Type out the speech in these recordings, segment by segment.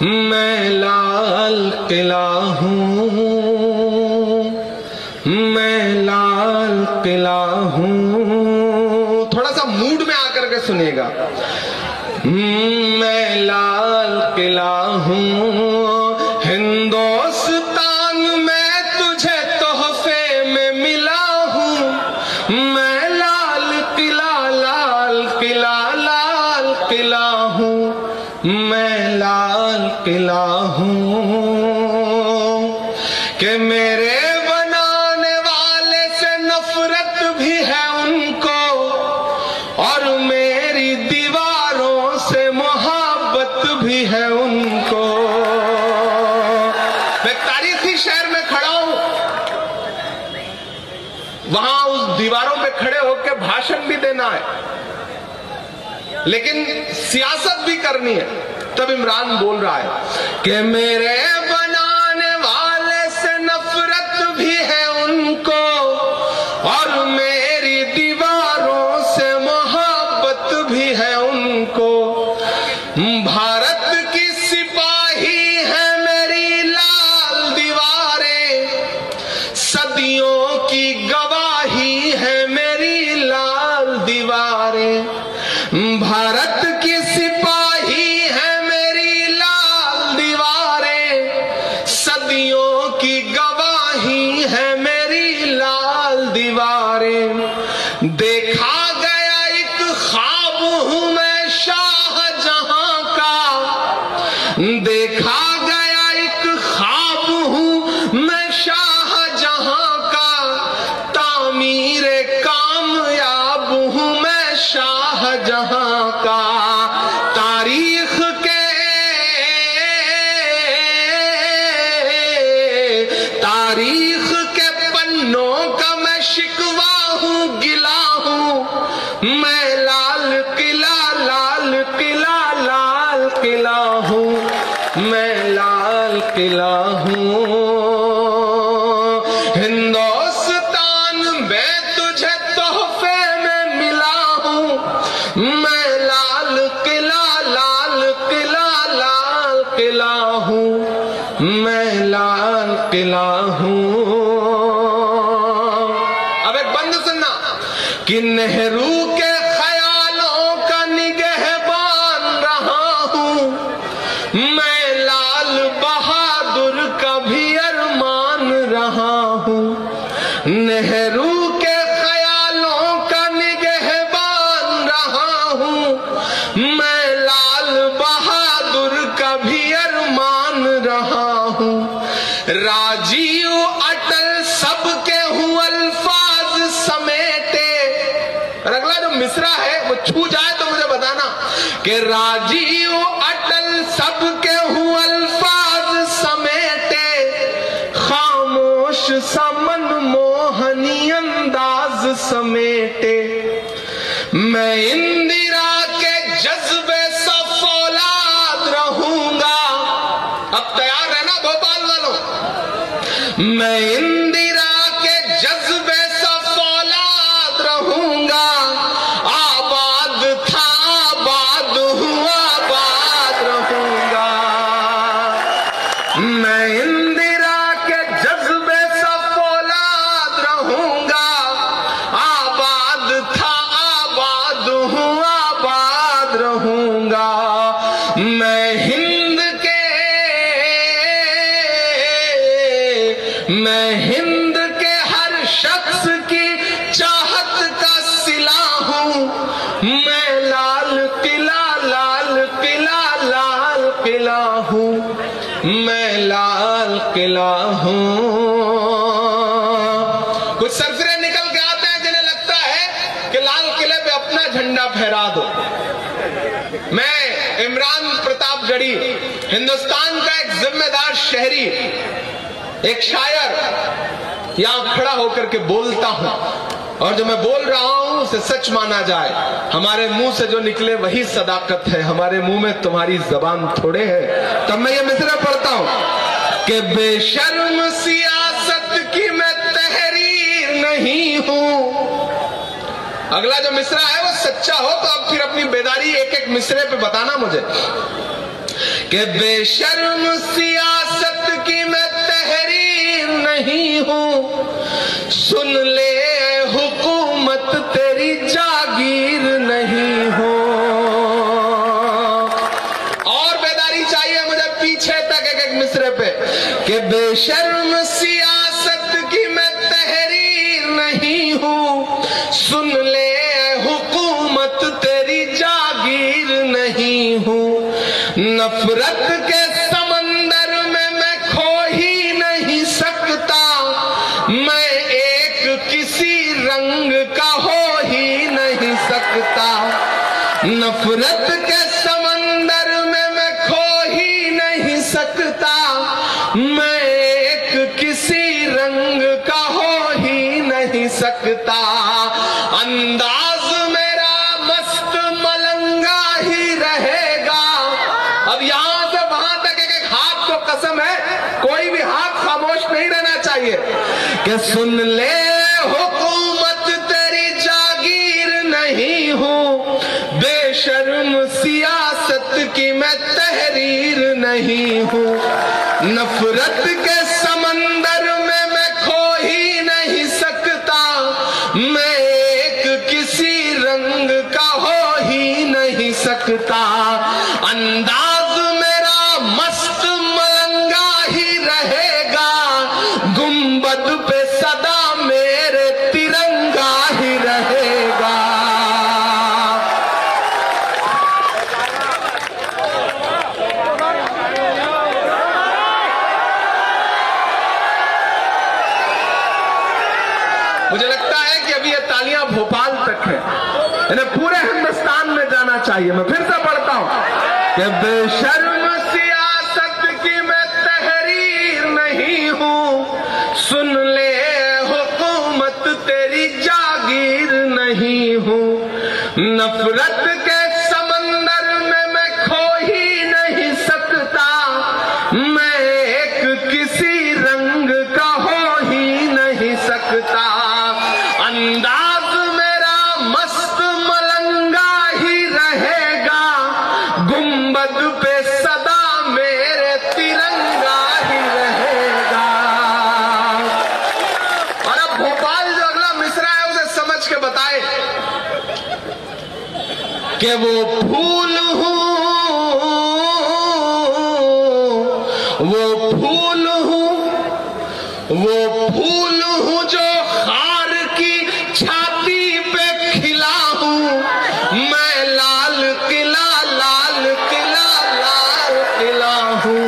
मैं लाल किला हूँ, मैं लाल किला हूँ। थोड़ा सा मूड में आकर के सुनिएगा। मैं लाल किला हूँ, हिंदुस्तान में तुझे तोहफे में मिला हूँ। मैं लाल किला, लाल किला, लाल किला हूँ। मैं लाल किला हूँ कि मेरे बनाने वाले से नफरत भी है उनको, और मेरी दीवारों से मोहब्बत भी है उनको। मैं तारीखी शहर में खड़ा हूं, वहां उस दीवारों पे खड़े होकर भाषण भी देना है, लेकिन सियासत भी करनी है। तब इमरान बोल रहा है कि मेरे बनाने वाले से नफरत भी है उनको, और मेरी दीवारों से मोहब्बत भी है उनको। भारत की सिपाही है मेरी लाल दीवारें, सदियों की गवाही है मेरी लाल दीवारें। भारत की सिपाही है मेरी लाल दीवारें, सदियों की गवाही है मेरी लाल दीवारें। देखा गया एक ख्वाब हूं मैं शाहजहां का, देखा गया एक ख्वाब हूं मैं शाहजहां का, तामीरे कामयाब हूं मैं शाहजहां का। तारीख के पन्नों का मैं शिकवा हूं, गिला हूं। मैं लाल किला, लाल किला, लाल किला हूं। मैं लाल किला हूं। हिंदुस्तान में तुझे तोहफे में मिला हूं। मैं लाल किला, लाल किला, लाल किला हूं। मैं लाल किला हूं। अब एक बंद सुनना कि नेहरू के ख्यालों का निगहबान रहा हूं। मैं लाल बहादुर का भी अरमान रहा हूं। नेहरू के ख्यालों का निगहबान रहा हूं। मैं लाल बहादुर का भी अरमान रहा हूं। राजीव अटल सबके हूं अल्फाज समेटे। और अगला जो मिसरा है वो छू जाए तो मुझे बताना कि राजीव अटल सबके हूं अल्फाज समेटे, खामोश समन मोहनी अंदाज समेटे। मैं इंदिरा के जज्बे सा फौलाद रहूंगा। अब तैयार रहना भोपाल वालों। मैं इंदिरा के जज्बे सा फौलाद रहूंगा। आबाद था आबाद हुआ, आबाद रहूंगा। मैं इंदिरा के जज्बे सा फौलाद रहूंगा। आबाद था आबाद हुआ, आबाद रहूंगा। मैं हिंद के हर शख्स की चाहत का सिला हूं। मैं लाल किला, लाल किला, लाल किला हूं। मैं लाल किला हूं। कुछ सरफिरे निकल के आते हैं जिन्हें लगता है कि लाल किले पे अपना झंडा फहरा दो। मैं इमरान प्रतापगढ़ी, हिंदुस्तान का एक जिम्मेदार शहरी, एक शायर, यहां खड़ा होकर के बोलता हूं, और जो मैं बोल रहा हूं उसे सच माना जाए। हमारे मुंह से जो निकले वही सदाकत है, हमारे मुंह में तुम्हारी जबान थोड़े है। तब मैं ये मिसरा पढ़ता हूं कि बेशर्म सियासत की मैं तहरीर नहीं हूं। अगला जो मिसरा है वो सच्चा हो तो अब फिर अपनी बेदारी एक एक मिसरे पे बताना मुझे कि बेशर्म सियासत की मैं तहरीर नहीं हूं, सुन ले हुकूमत तेरी जागीर नहीं हूं। और बेदारी चाहिए मुझे पीछे तक एक एक मिसरे पे कि बेशर्म सियासत की मैं तहरीर नहीं हूं, सुन ले हुकूमत तेरी जागीर नहीं हूं। नफरत के समंदर में मैं खो ही नहीं सकता, मैं एक किसी रंग का हो ही नहीं सकता। नफरत के समंदर में मैं खो ही नहीं सकता, मैं एक किसी रंग का हो ही नहीं सकता। अंदाज मेरा मस्त मलंगा ही रहेगा। अब यहां से वहां तक एक एक हाथ को कसम है, कोई भी हाथ खामोश नहीं रहना चाहिए कि सुन ले हुकूमत तेरी जागीर नहीं हूं, बेशर्म सियासत की मैं तहरीर नहीं हूं। नफरत के समंदर में मैं खो ही नहीं सकता, मैं एक किसी रंग का हो ही नहीं सकता। अंदाज मेरा मस्त मलंगा ही रहेगा, गुंबद पे सदा मेरे तिरंगा ही रहेगा। मुझे लगता है कि अभी ये तालियां भोपाल तक है, इन्हें पूरे हिंदुस्तान में जाना चाहिए। मैं फिर से पढ़ता हूं कि बेशर्म सियासत की मैं तहरीर नहीं हूं, सुन ले हुकूमत तेरी जागीर नहीं हूं। नफरत के समंदर में मैं खो ही नहीं सकता, मैं एक किसी रंग का हो ही नहीं सकता। अंदाज मेरा मस्त मलंगा ही रहेगा, गुंबद पे सदा मेरे तिरंगा ही रहेगा। और अब भोपाल जो अगला मिसरा है उसे समझ के बताए कि वो फूल हूं, वो फूल हूं, वो फूल हूं जो खार की छाती पे खिला हूं। मैं लाल किला, लाल किला, लाल किला हूं,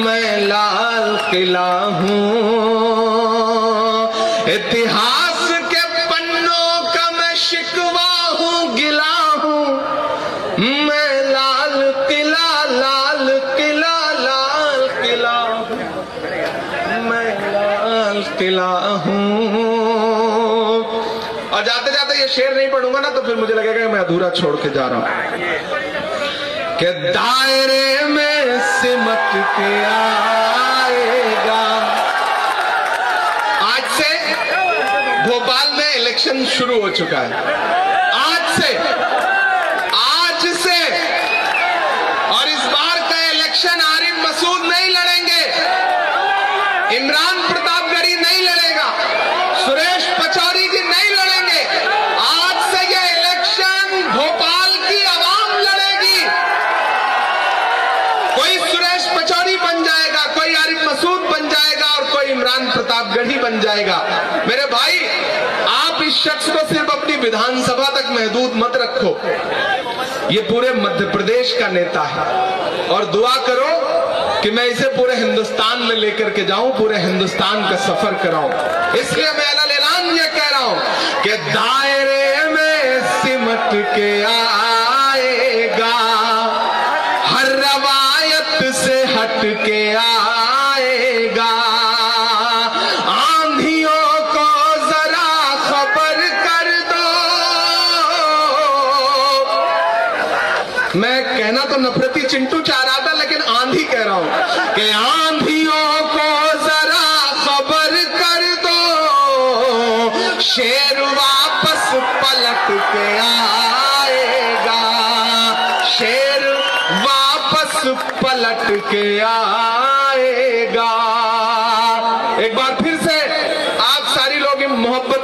मैं लाल किला हूं। इतिहास के पन्नों का मैं शिकवा हूं, गिला हूं, मैं लाल किला, लाल किला, लाल किला हूं, मैं लाल किला हूं। और जाते जाते ये शेर नहीं पढ़ूंगा ना तो फिर मुझे लगेगा मैं अधूरा छोड़ के जा रहा हूं कि दायरे में सिमट के आएगा। आज से भोपाल में इलेक्शन शुरू हो चुका है, आज से और इस बार का इलेक्शन आरिफ मसूद नहीं लड़ेंगे, इमरान प्रतापगढ़ी नहीं लड़ेगा, सुरेश पचौरी जी नहीं लड़ेंगे। आज से ये इलेक्शन भोपाल की आवाम लड़ेगी। कोई सुरेश पचौरी बन जाएगा, कोई आरिफ मसूद बन जाएगा और कोई इमरान प्रतापगढ़ी बन जाएगा। मेरे भाई, आप इस शख्स को सिर्फ अपनी विधानसभा तक महदूद मत रखो, ये पूरे मध्य प्रदेश का नेता है और दुआ करो कि मैं इसे पूरे हिंदुस्तान में लेकर के जाऊं, पूरे हिंदुस्तान का सफर कराऊं। इसलिए मैं ऐलान ये कह रहा हूं कि दायरे में सिमट के आएगा, हर रवायत से हट के आएगा। आंधियों को जरा खबर कर दो, मैं कहना तो नफरती चिंटू चाह रहा था लेकिन आंधी कह रहा हूं कि आंधियों को जरा खबर कर दो, शेर वापस पलट के आएगा, शेर वापस पलट के आएगा। एक बार फिर से आप सारी लोग मोहब्बत